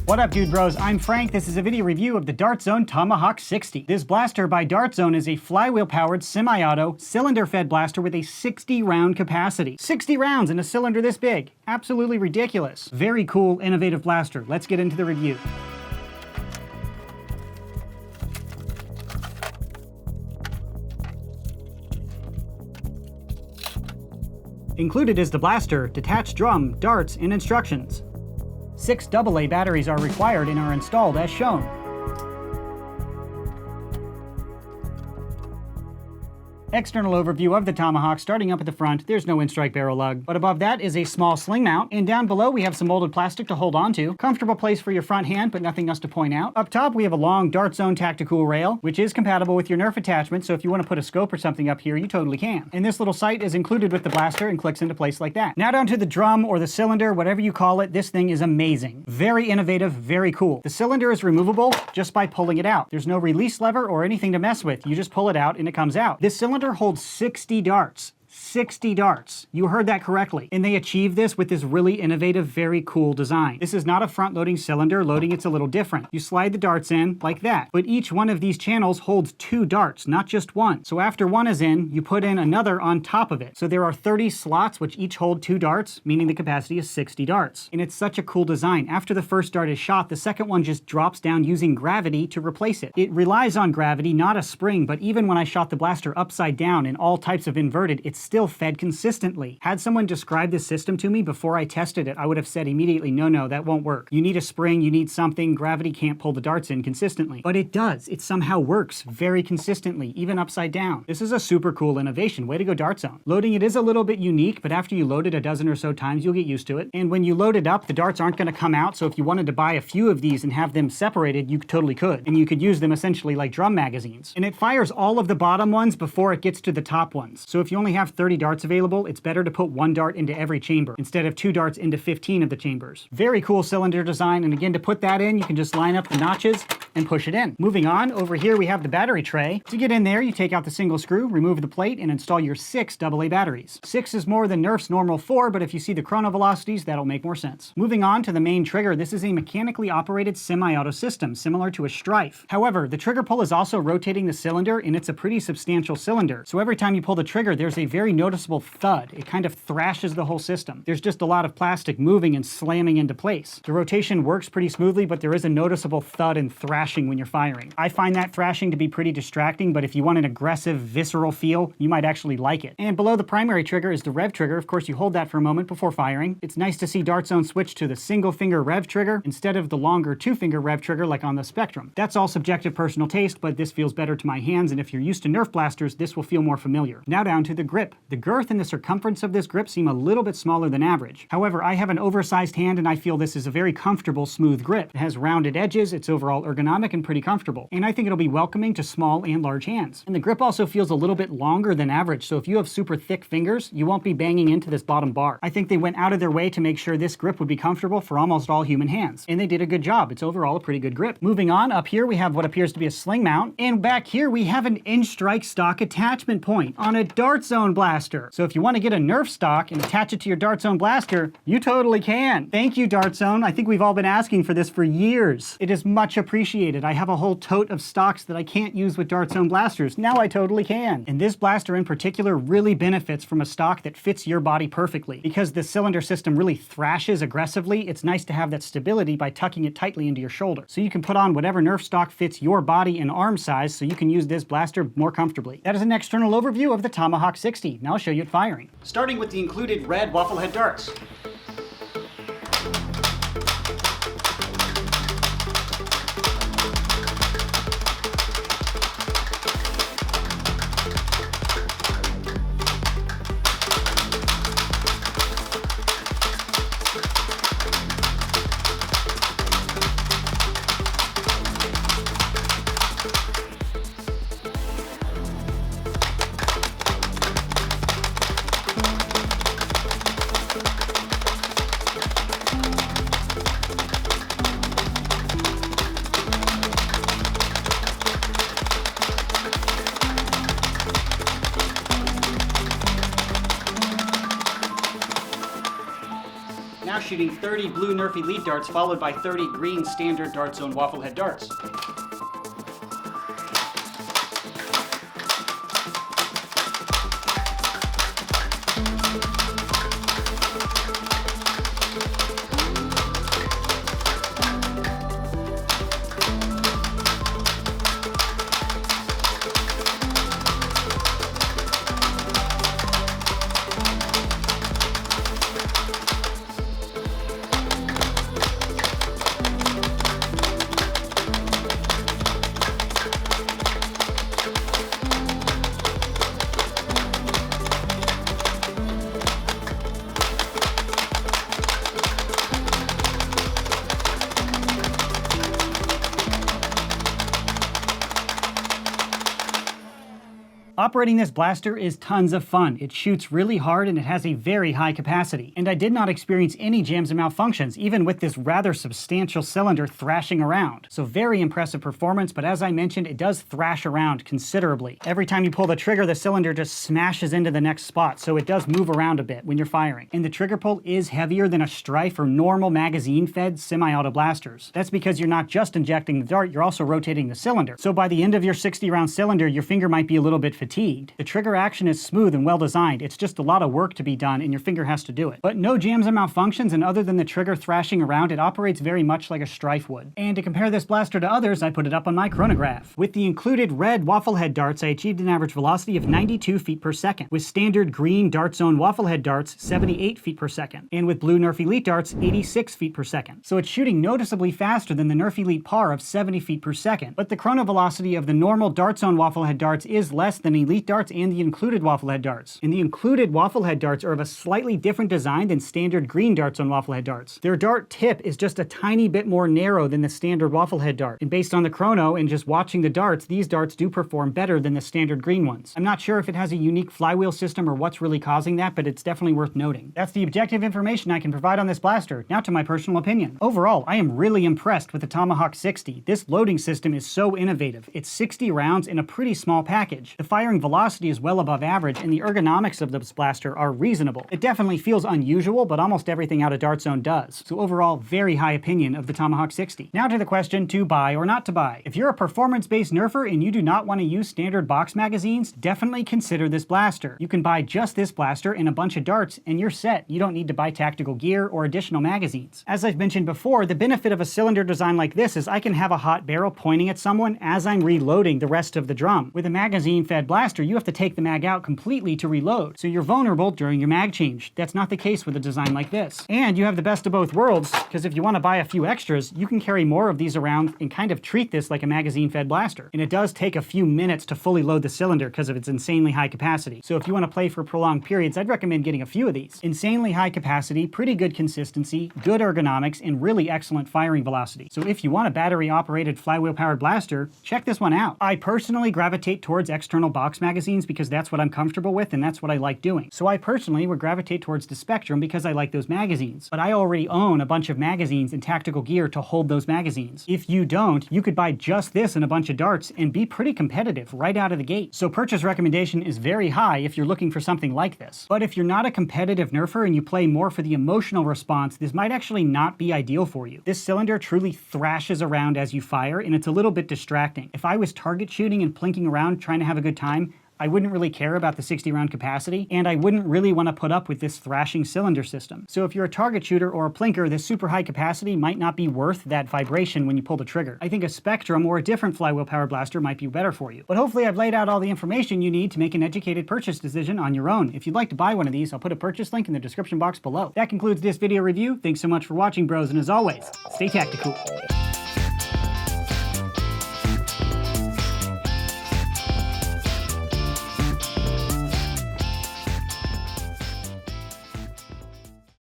What up, dude bros? I'm Frank. This is a video review of the Dart Zone Tomahawk 60. This blaster by Dart Zone is a flywheel-powered, semi-auto, cylinder-fed blaster with a 60-round capacity. 60 rounds in a cylinder this big. Absolutely ridiculous. Very cool, innovative blaster. Let's get into the review. Included is the blaster, detached drum, darts, and instructions. 6 AA batteries are required and are installed as shown. External overview of the Tomahawk. Starting up at the front, there's no in-strike barrel lug, but above that is a small sling mount, and down below we have some molded plastic to hold on to. Comfortable place for your front hand, but nothing else to point out. Up top we have a long Dart Zone tactical rail, which is compatible with your Nerf attachment, so if you want to put a scope or something up here, you totally can. And this little sight is included with the blaster and clicks into place like that. Now down to the drum or the cylinder, whatever you call it, this thing is amazing. Very innovative, very cool. The cylinder is removable just by pulling it out. There's no release lever or anything to mess with. You just pull it out and it comes out. This cylinder holds 60 darts. 60 darts. You heard that correctly. And they achieve this with this really innovative, very cool design. This is not a front-loading cylinder. Loading it's a little different. You slide the darts in like that. But each one of these channels holds 2 darts, not just one. So after one is in, you put in another on top of it. So there are 30 slots which each hold 2 darts, meaning the capacity is 60 darts. And it's such a cool design. After the first dart is shot, the second one just drops down using gravity to replace it. It relies on gravity, not a spring, but even when I shot the blaster upside down in all types of inverted, it's still fed consistently. Had someone describe this system to me before I tested it, I would have said immediately, no, that won't work. You need a spring, you need something, gravity can't pull the darts in consistently. But it does. It somehow works very consistently, even upside down. This is a super cool innovation. Way to go, Dart Zone. Loading it is a little bit unique, but after you load it a dozen or so times, you'll get used to it. And when you load it up, the darts aren't going to come out, so if you wanted to buy a few of these and have them separated, you totally could. And you could use them essentially like drum magazines. And it fires all of the bottom ones before it gets to the top ones. So if you only have 30 darts available, it's better to put 1 dart into every chamber instead of 2 darts into 15 of the chambers. Very cool cylinder design, and again, to put that in, you can just line up the notches and push it in. Moving on, over here we have the battery tray. To get in there, you take out the single screw, remove the plate, and install your 6 AA batteries. 6 is more than Nerf's normal 4, but if you see the chrono velocities, that'll make more sense. Moving on to the main trigger, this is a mechanically operated semi-auto system, similar to a Strife. However, the trigger pull is also rotating the cylinder, and it's a pretty substantial cylinder. So every time you pull the trigger, there's a very noticeable thud. It kind of thrashes the whole system. There's just a lot of plastic moving and slamming into place. The rotation works pretty smoothly, but there is a noticeable thud and thrashing when you're firing. I find that thrashing to be pretty distracting, but if you want an aggressive, visceral feel, you might actually like it. And below the primary trigger is the rev trigger. Of course, you hold that for a moment before firing. It's nice to see Dart Zone switch to the single finger rev trigger instead of the longer 2-finger rev trigger like on the Spectrum. That's all subjective personal taste, but this feels better to my hands, and if you're used to Nerf blasters, this will feel more familiar. Now down to the grip. The girth and the circumference of this grip seem a little bit smaller than average. However, I have an oversized hand and I feel this is a very comfortable, smooth grip. It has rounded edges, it's overall ergonomic and pretty comfortable. And I think it'll be welcoming to small and large hands. And the grip also feels a little bit longer than average, so if you have super thick fingers, you won't be banging into this bottom bar. I think they went out of their way to make sure this grip would be comfortable for almost all human hands. And they did a good job. It's overall a pretty good grip. Moving on, up here we have what appears to be a sling mount, and back here we have an in-strike stock attachment point on a Dart Zone blaster. So if you want to get a Nerf stock and attach it to your Dart Zone blaster, you totally can. Thank you, Dart Zone. I think we've all been asking for this for years. It is much appreciated. I have a whole tote of stocks that I can't use with Dart Zone blasters. Now I totally can. And this blaster in particular really benefits from a stock that fits your body perfectly. Because the cylinder system really thrashes aggressively, it's nice to have that stability by tucking it tightly into your shoulder. So you can put on whatever Nerf stock fits your body and arm size so you can use this blaster more comfortably. That is an external overview of the Tomahawk 60. Now I'll show you it firing. Starting with the included red wafflehead darts. Now shooting 30 blue Nerf Elite darts followed by 30 green standard Dart Zone waffle head darts. Operating this blaster is tons of fun. It shoots really hard and it has a very high capacity. And I did not experience any jams and malfunctions, even with this rather substantial cylinder thrashing around. So very impressive performance, but as I mentioned, it does thrash around considerably. Every time you pull the trigger, the cylinder just smashes into the next spot, so it does move around a bit when you're firing. And the trigger pull is heavier than a Strife or normal magazine-fed semi-auto blasters. That's because you're not just injecting the dart, you're also rotating the cylinder. So by the end of your 60-round cylinder, your finger might be a little bit fatigued. The trigger action is smooth and well designed. It's just a lot of work to be done and your finger has to do it. But no jams and malfunctions, and other than the trigger thrashing around, it operates very much like a Strife would. And to compare this blaster to others, I put it up on my chronograph. With the included red waffle head darts, I achieved an average velocity of 92 feet per second. With standard green Dart Zone waffle head darts, 78 feet per second. And with blue Nerf Elite darts, 86 feet per second. So it's shooting noticeably faster than the Nerf Elite par of 70 feet per second. But the chrono velocity of the normal Dart Zone waffle head darts is less than Elite darts and the included waffle head darts. And the included waffle head darts are of a slightly different design than standard green Dart Zone waffle head darts. Their dart tip is just a tiny bit more narrow than the standard waffle head dart. And based on the chrono and just watching the darts, these darts do perform better than the standard green ones. I'm not sure if it has a unique flywheel system or what's really causing that, but it's definitely worth noting. That's the objective information I can provide on this blaster. Now to my personal opinion. Overall, I am really impressed with the Tomahawk 60. This loading system is so innovative. It's 60 rounds in a pretty small package. The firing velocity is well above average, and the ergonomics of this blaster are reasonable. It definitely feels unusual, but almost everything out of Dart Zone does. So overall, very high opinion of the Tomahawk 60. Now to the question to buy or not to buy. If you're a performance-based nerfer and you do not want to use standard box magazines, definitely consider this blaster. You can buy just this blaster and a bunch of darts, and you're set. You don't need to buy tactical gear or additional magazines. As I've mentioned before, the benefit of a cylinder design like this is I can have a hot barrel pointing at someone as I'm reloading the rest of the drum. With a magazine-fed blaster, you have to take the mag out completely to reload, so you're vulnerable during your mag change. That's not the case with a design like this. And you have the best of both worlds, because if you want to buy a few extras, you can carry more of these around and kind of treat this like a magazine-fed blaster. And it does take a few minutes to fully load the cylinder because of its insanely high capacity. So if you want to play for prolonged periods, I'd recommend getting a few of these. Insanely high capacity, pretty good consistency, good ergonomics, and really excellent firing velocity. So if you want a battery-operated flywheel-powered blaster, check this one out. I personally gravitate towards external box magazines because that's what I'm comfortable with and that's what I like doing. So I personally would gravitate towards the Spectrum because I like those magazines. But I already own a bunch of magazines and tactical gear to hold those magazines. If you don't, you could buy just this and a bunch of darts and be pretty competitive right out of the gate. So purchase recommendation is very high if you're looking for something like this. But if you're not a competitive nerfer and you play more for the emotional response, this might actually not be ideal for you. This cylinder truly thrashes around as you fire, and it's a little bit distracting. If I was target shooting and plinking around trying to have a good time, I wouldn't really care about the 60-round capacity, and I wouldn't really want to put up with this thrashing cylinder system. So if you're a target shooter or a plinker, this super high capacity might not be worth that vibration when you pull the trigger. I think a Spectrum or a different flywheel power blaster might be better for you. But hopefully I've laid out all the information you need to make an educated purchase decision on your own. If you'd like to buy one of these, I'll put a purchase link in the description box below. That concludes this video review. Thanks so much for watching, bros, and as always, stay tactical.